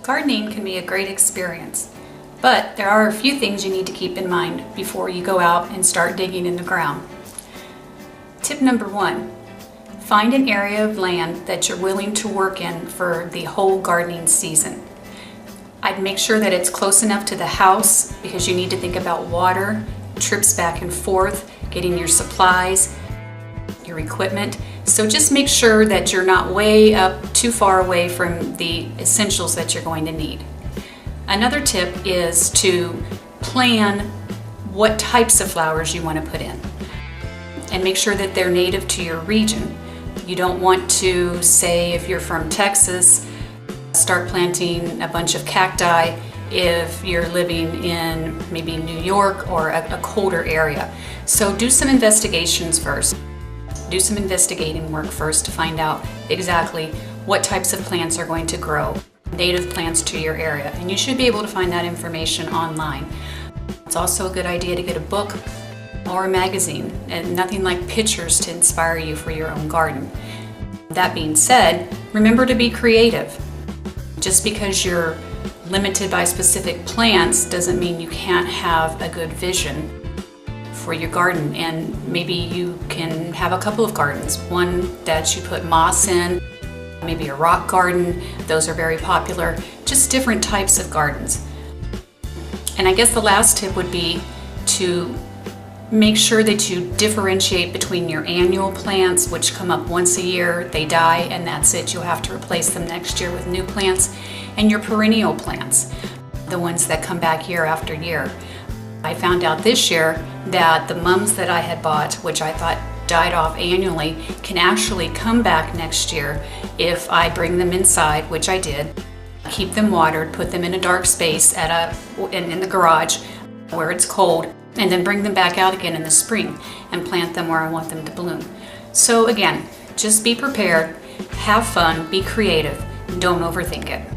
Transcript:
Gardening can be a great experience, but there are a few things you need to keep in mind before you go out and start digging in the ground. Tip number 1, find an area of land that you're willing to work in for the whole gardening season. I'd make sure that it's close enough to the house because you need to think about water, trips back and forth, getting your supplies, your equipment. So just make sure that you're not way up too far away from the essentials that you're going to need. Another tip is to plan what types of flowers you want to put in and make sure that they're native to your region. You don't want to, say if you're from Texas, start planting a bunch of cacti if you're living in maybe New York or a colder area. So do some investigations first. Do some investigating work first to find out exactly what types of plants are going to grow, native plants to your area, and you should be able to find that information online. It's also a good idea to get a book or a magazine, and nothing like pictures to inspire you for your own garden. That being said, remember to be creative. Just because you're limited by specific plants doesn't mean you can't have a good vision for your garden, and maybe you can have a couple of gardens. One that you put moss in, maybe a rock garden, those are very popular, just different types of gardens. And I guess the last tip would be to make sure that you differentiate between your annual plants, which come up once a year, they die, and that's it, you'll have to replace them next year with new plants, and your perennial plants, the ones that come back year after year. I found out this year that the mums that I had bought, which I thought died off annually, can actually come back next year if I bring them inside, which I did, keep them watered, put them in a dark space in the garage where it's cold, and then bring them back out again in the spring and plant them where I want them to bloom. So again, just be prepared, have fun, be creative, and don't overthink it.